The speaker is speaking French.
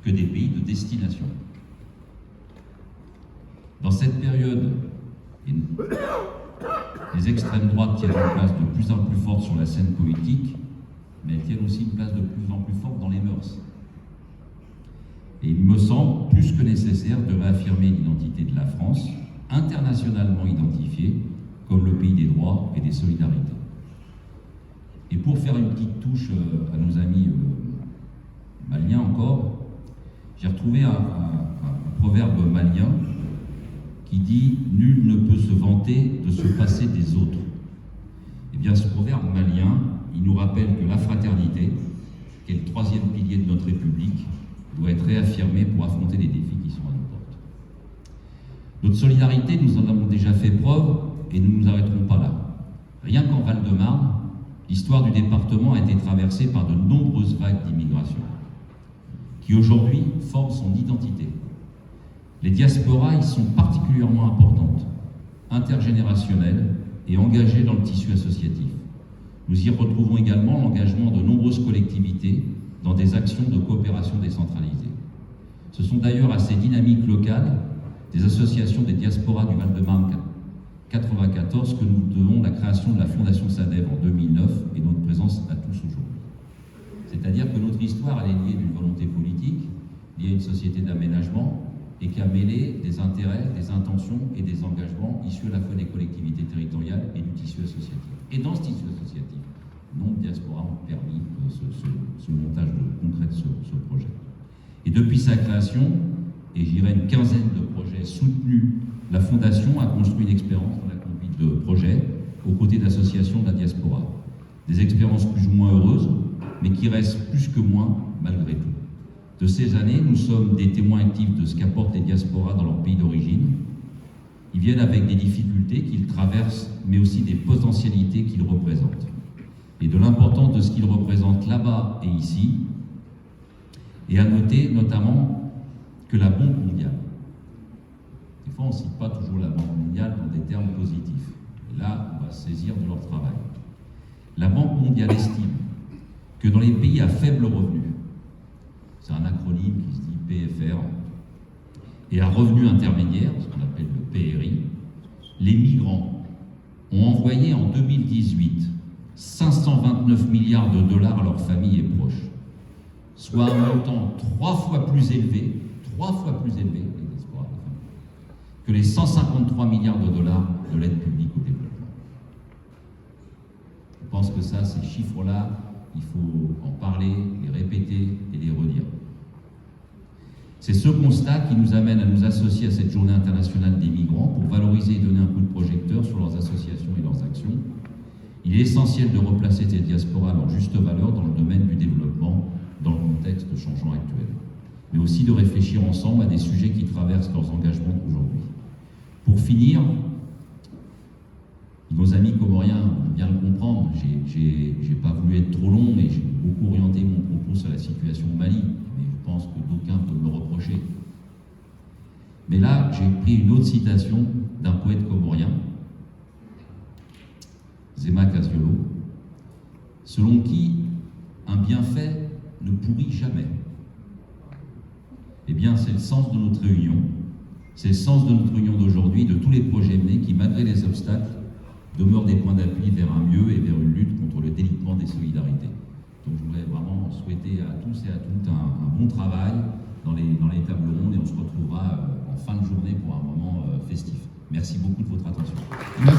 que des pays de destination. Dans cette période, les extrêmes droites tiennent une place de plus en plus forte sur la scène politique, mais elles tiennent aussi une place de plus en plus forte dans les mœurs. Et il me semble plus que nécessaire de réaffirmer l'identité de la France, internationalement identifiée comme le pays des droits et des solidarités. Et pour faire une petite touche à nos amis maliens encore, j'ai retrouvé un proverbe malien qui dit « Nul ne peut se vanter de se passer des autres ». Eh bien, ce proverbe malien, il nous rappelle que la fraternité, qui est le troisième pilier de notre République, doit être réaffirmée pour affronter les défis qui sont à nos portes. Notre solidarité, nous en avons déjà fait preuve et nous ne nous arrêterons pas là. Rien qu'en Val-de-Marne, l'histoire du département a été traversée par de nombreuses vagues d'immigration, qui aujourd'hui forment son identité. Les diasporas y sont particulièrement importantes, intergénérationnelles et engagées dans le tissu associatif. Nous y retrouvons également l'engagement de nombreuses collectivités dans des actions de coopération décentralisée. Ce sont d'ailleurs à ces dynamiques locales des associations des diasporas du Val-de-Marne 94 que nous devons la création de la Fondation SADEV en 2009 et notre présence à tous aujourd'hui. C'est-à-dire que notre histoire elle est liée d'une volonté politique, liée à une société d'aménagement et qui a mêlé des intérêts, des intentions et des engagements issus à la fois des collectivités territoriales et du tissu associatif. Et dans ce tissu associatif, nombre de diasporas ont permis ce montage concret de ce projet. Et depuis sa création, et je dirais une quinzaine de projets soutenus, la Fondation a construit une expérience dans la conduite de projets aux côtés d'associations de la diaspora. Des expériences plus ou moins heureuses, mais qui restent plus que moins malgré tout. De ces années, nous sommes des témoins actifs de ce qu'apportent les diasporas dans leur pays d'origine. Ils viennent avec des difficultés qu'ils traversent, mais aussi des potentialités qu'ils représentent. Et de l'importance de ce qu'ils représentent là-bas et ici. Et à noter notamment que la Banque mondiale, des fois on ne cite pas toujours la Banque mondiale dans des termes positifs. Et là, on va se saisir de leur travail. La Banque mondiale estime que dans les pays à faible revenu, c'est un acronyme qui se dit PFR, et à revenu intermédiaire, ce qu'on appelle le PRI, les migrants ont envoyé en 2018 529 milliards de dollars à leurs familles et proches, soit un montant 3 fois plus élevé que les 153 milliards de dollars de l'aide publique au développement. Je pense que ça, ces chiffres-là, il faut en parler, les répéter et les redire. C'est ce constat qui nous amène à nous associer à cette journée internationale des migrants pour valoriser et donner un coup de projecteur sur leurs associations et leurs actions. Il est essentiel de replacer ces diasporas à leur juste valeur dans le domaine du développement, dans le contexte changeant actuel, mais aussi de réfléchir ensemble à des sujets qui traversent leurs engagements aujourd'hui. Pour finir, nos amis comoriens vont bien le comprendre, j'ai pas voulu être trop long, mais j'ai beaucoup orienté mon propos sur la situation au Mali, mais je pense que d'aucuns peuvent me reprocher. Mais là, j'ai pris une autre citation d'un poète comorien, Zema Casiolo, selon qui un bienfait ne pourrit jamais. Eh bien, c'est le sens de notre réunion, c'est le sens de notre réunion d'aujourd'hui, de tous les projets menés qui, malgré les obstacles, demeurent des points d'appui vers un mieux et vers une lutte contre le délitement des solidarités. Donc je voudrais vraiment souhaiter à tous et à toutes un bon travail dans les tables rondes et on se retrouvera en fin de journée pour un moment festif. Merci beaucoup de votre attention. Merci.